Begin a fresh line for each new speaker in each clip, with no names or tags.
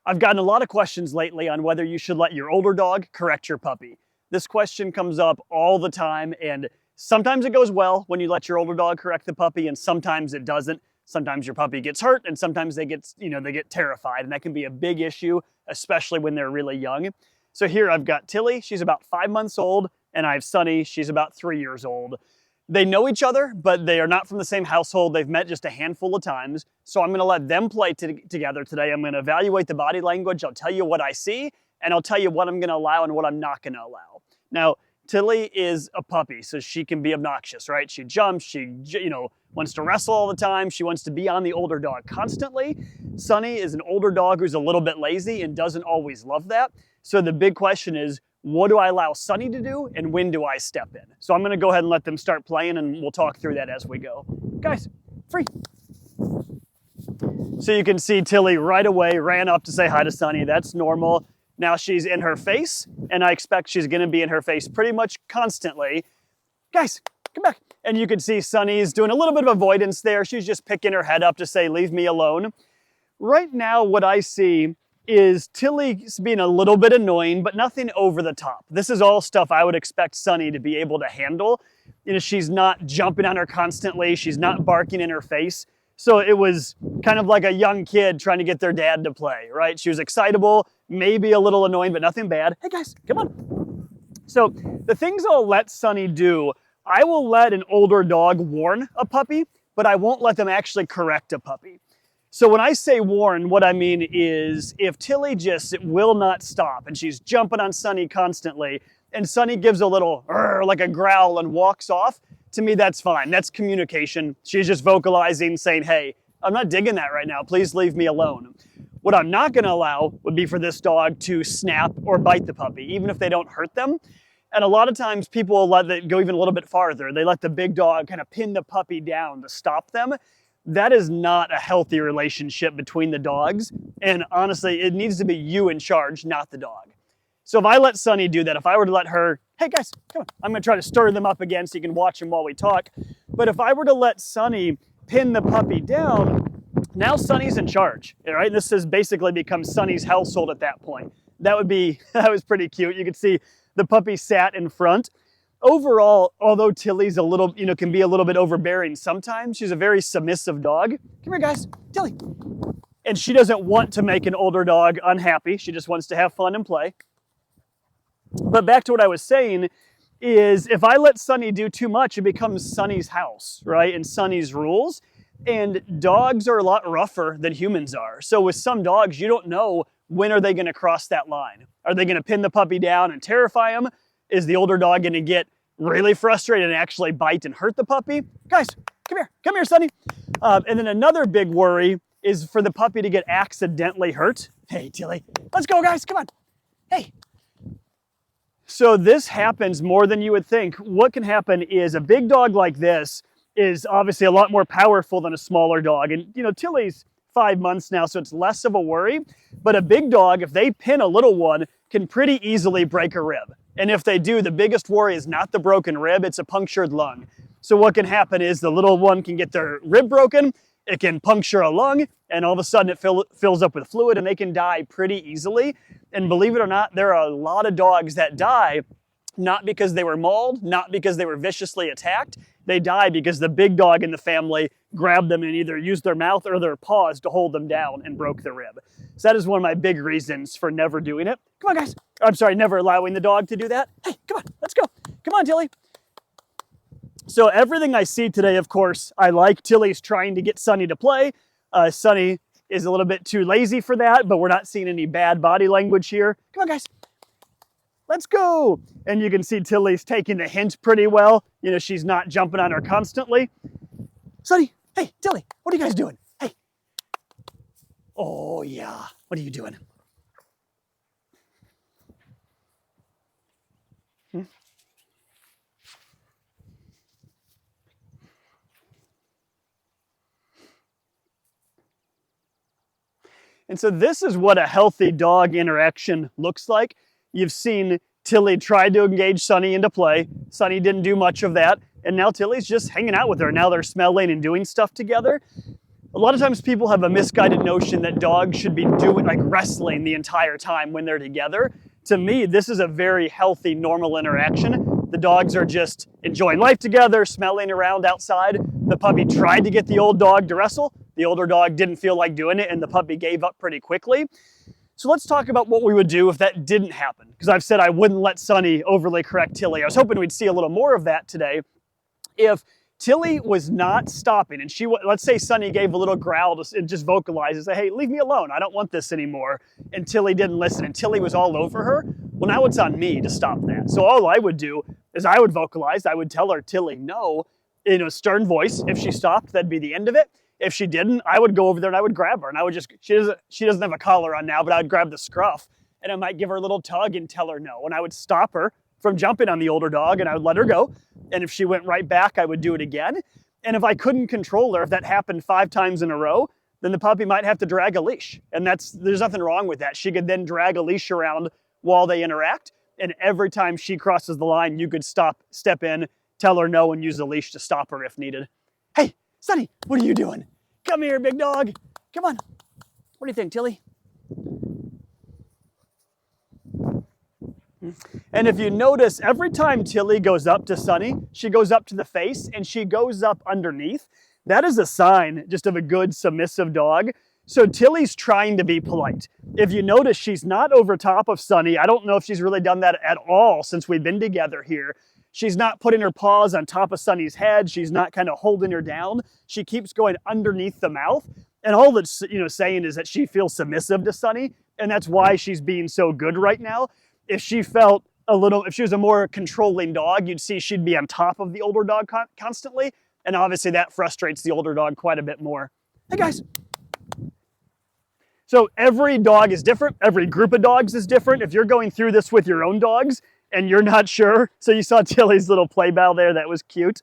I've gotten a lot of questions lately on whether you should let your older dog correct your puppy. This question comes up all the time, and sometimes it goes well when you let your older dog correct the puppy, and sometimes it doesn't. Sometimes your puppy gets hurt, and sometimes they get terrified, and that can be a big issue, especially when they're really young. So here I've got Tilly, she's about 5 months old, and I have Sunny, she's about 3 years old. They know each other, but they are not from the same household. They've met just a handful of times. So I'm gonna let them play together today. I'm gonna evaluate the body language. I'll tell you what I see, and I'll tell you what I'm gonna allow and what I'm not gonna allow. Now, Tilly is a puppy, so she can be obnoxious, right? She jumps, she wants to wrestle all the time. She wants to be on the older dog constantly. Sunny is an older dog who's a little bit lazy and doesn't always love that. So the big question is, what do I allow Sunny to do, and when do I step in? So I'm gonna go ahead and let them start playing, and we'll talk through that as we go. Guys, free. So you can see Tilly right away ran up to say hi to Sunny. That's normal. Now she's in her face, and I expect she's gonna be in her face pretty much constantly. Guys, come back. And you can see Sunny's doing a little bit of avoidance there. She's just picking her head up to say, leave me alone. Right now, what I see is Tilly's being a little bit annoying, but nothing over the top. This is all stuff I would expect Sunny to be able to handle. She's not jumping on her constantly. She's not barking in her face. So it was kind of like a young kid trying to get their dad to play, right? She was excitable, maybe a little annoying, but nothing bad. Hey guys, come on. So the things I'll let Sunny do, I will let an older dog warn a puppy, but I won't let them actually correct a puppy. So when I say warn, what I mean is if Tilly just will not stop and she's jumping on Sunny constantly and Sunny gives a little like a growl and walks off, to me that's fine. That's communication. She's just vocalizing, saying, hey, I'm not digging that right now. Please leave me alone. What I'm not gonna allow would be for this dog to snap or bite the puppy, even if they don't hurt them. And a lot of times people will let it go even a little bit farther. They let the big dog kind of pin the puppy down to stop them. That is not a healthy relationship between the dogs. And honestly, it needs to be you in charge, not the dog. So if I let Sunny do that, if I were to let her, hey guys, come on, I'm gonna try to stir them up again so you can watch them while we talk. But if I were to let Sunny pin the puppy down, now Sunny's in charge, right? This has basically become Sunny's household at that point. That was pretty cute. You could see the puppy sat in front. Overall, although Tilly's a little, can be a little bit overbearing sometimes, she's a very submissive dog. Come here, guys, Tilly. And she doesn't want to make an older dog unhappy. She just wants to have fun and play. But back to what I was saying is if I let Sunny do too much, it becomes Sunny's house, right? And Sunny's rules. And dogs are a lot rougher than humans are. So with some dogs, you don't know when are they going to cross that line. Are they going to pin the puppy down and terrify him? Is the older dog going to get really frustrated and actually bite and hurt the puppy? Guys, come here, Sunny. And then another big worry is for the puppy to get accidentally hurt. Hey, Tilly, let's go, guys, come on. Hey. So this happens more than you would think. What can happen is a big dog like this is obviously a lot more powerful than a smaller dog. And Tilly's 5 months now, so it's less of a worry. But a big dog, if they pin a little one, can pretty easily break a rib. And if they do, the biggest worry is not the broken rib, it's a punctured lung. So what can happen is the little one can get their rib broken, it can puncture a lung, and all of a sudden it fills up with fluid and they can die pretty easily. And believe it or not, there are a lot of dogs that die not because they were mauled, not because they were viciously attacked. They die because the big dog in the family grabbed them and either used their mouth or their paws to hold them down and broke the rib. So that is one of my big reasons for never doing it. Come on, guys. I'm sorry, never allowing the dog to do that. Hey, come on, let's go. Come on, Tilly. So everything I see today, of course, I like. Tilly's trying to get Sunny to play. Sunny is a little bit too lazy for that, but we're not seeing any bad body language here. Come on, guys. Let's go. And you can see Tilly's taking the hint pretty well. She's not jumping on her constantly. Sunny, hey, Tilly, what are you guys doing? Hey. Oh, yeah. What are you doing? And so this is what a healthy dog interaction looks like. You've seen Tilly try to engage Sunny into play. Sunny didn't do much of that. And now Tilly's just hanging out with her. Now they're smelling and doing stuff together. A lot of times people have a misguided notion that dogs should be doing like wrestling the entire time when they're together. To me, this is a very healthy, normal interaction. The dogs are just enjoying life together, smelling around outside. The puppy tried to get the old dog to wrestle. The older dog didn't feel like doing it, and the puppy gave up pretty quickly. So let's talk about what we would do if that didn't happen, because I've said I wouldn't let Sunny overly correct Tilly. I was hoping we'd see a little more of that today. If Tilly was not stopping, and let's say Sunny gave a little growl and just vocalized and say, hey, leave me alone, I don't want this anymore, and Tilly didn't listen, and Tilly was all over her, well, now it's on me to stop that. So all I would do is I would vocalize, I would tell her, Tilly, no, in a stern voice. If she stopped, that'd be the end of it. If she didn't, I would go over there and I would grab her, and I would just, she doesn't have a collar on now, but I would grab the scruff, and I might give her a little tug and tell her no, and I would stop her from jumping on the older dog, and I would let her go. And if she went right back, I would do it again. And if I couldn't control her, if that happened 5 times in a row, then the puppy might have to drag a leash. And there's nothing wrong with that. She could then drag a leash around while they interact. And every time she crosses the line, you could step in, tell her no, and use the leash to stop her if needed. Hey, Sunny, what are you doing? Come here, big dog. Come on. What do you think, Tilly? And if you notice, every time Tilly goes up to Sunny, she goes up to the face and she goes up underneath. That is a sign just of a good submissive dog. So Tilly's trying to be polite. If you notice, she's not over top of Sunny. I don't know if she's really done that at all since we've been together here. She's not putting her paws on top of Sunny's head. She's not kind of holding her down. She keeps going underneath the mouth. And all that's saying is that she feels submissive to Sunny, and that's why she's being so good right now. If she felt if she was a more controlling dog, you'd see she'd be on top of the older dog constantly. And obviously that frustrates the older dog quite a bit more. Hey guys. So every dog is different. Every group of dogs is different. If you're going through this with your own dogs and you're not sure, so you saw Tilly's little play bow there, that was cute.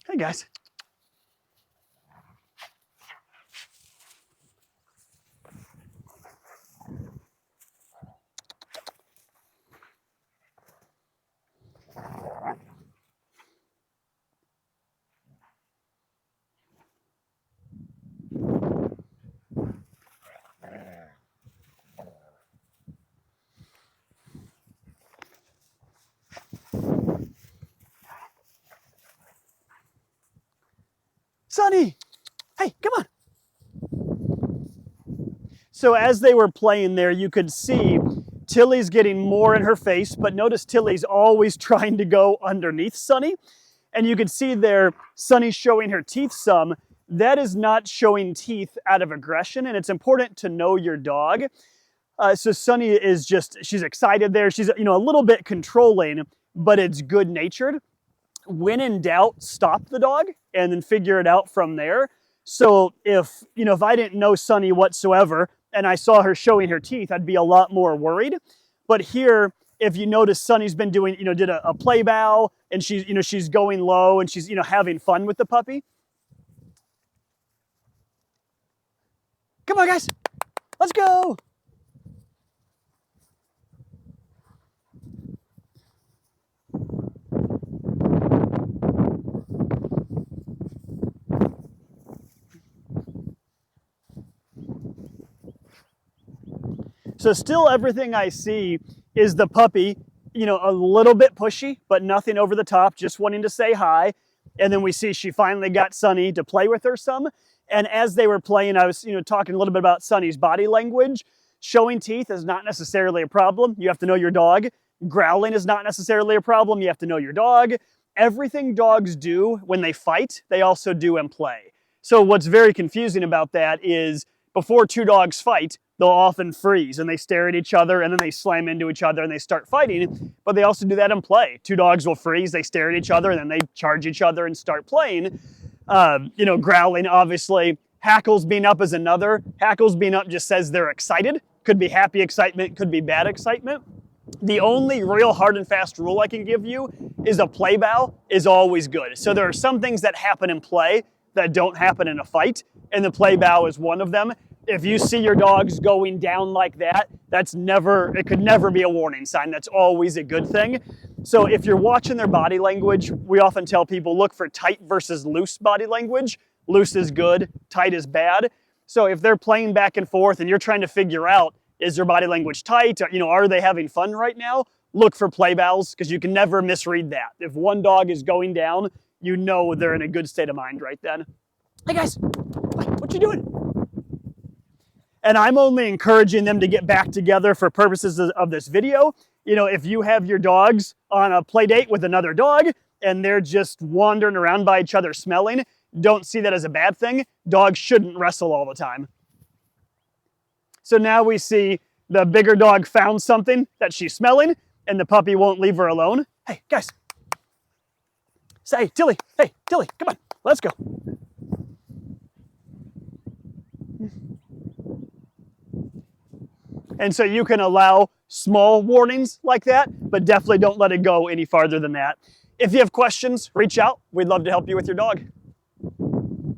Hey guys. Sunny, hey, come on. So as they were playing there, you could see Tilly's getting more in her face, but notice Tilly's always trying to go underneath Sunny. And you can see there, Sunny's showing her teeth some. That is not showing teeth out of aggression, and it's important to know your dog. So Sunny is she's excited there. She's, a little bit controlling, but it's good-natured. When in doubt, stop the dog and then figure it out from there. So if I didn't know Sunny whatsoever and I saw her showing her teeth, I'd be a lot more worried. But here, if you notice, Sunny's been doing, did a play bow, and she's going low and she's, having fun with the puppy. Come on, guys, let's go. So still everything I see is the puppy, a little bit pushy, but nothing over the top, just wanting to say hi. And then we see she finally got Sunny to play with her some. And as they were playing, I was, talking a little bit about Sunny's body language. Showing teeth is not necessarily a problem. You have to know your dog. Growling is not necessarily a problem. You have to know your dog. Everything dogs do when they fight, they also do in play. So what's very confusing about that is before 2 dogs fight, they'll often freeze and they stare at each other and then they slam into each other and they start fighting, but they also do that in play. 2 dogs will freeze, they stare at each other, and then they charge each other and start playing. Growling, obviously. Hackles being up is another. Hackles being up just says they're excited. Could be happy excitement, could be bad excitement. The only real hard and fast rule I can give you is a play bow is always good. So there are some things that happen in play that don't happen in a fight, and the play bow is one of them. If you see your dogs going down like that, it could never be a warning sign. That's always a good thing. So if you're watching their body language, we often tell people look for tight versus loose body language. Loose is good, tight is bad. So if they're playing back and forth and you're trying to figure out, is their body language tight? Are they having fun right now? Look for play bows, because you can never misread that. If one dog is going down, you know they're in a good state of mind right then. Hey guys, what you doing? And I'm only encouraging them to get back together for purposes of this video. If you have your dogs on a play date with another dog and they're just wandering around by each other smelling, don't see that as a bad thing. Dogs shouldn't wrestle all the time. So now we see the bigger dog found something that she's smelling and the puppy won't leave her alone. Hey, guys. Say, Tilly, come on, let's go. And so you can allow small warnings like that, but definitely don't let it go any farther than that. If you have questions, reach out. We'd love to help you with your dog.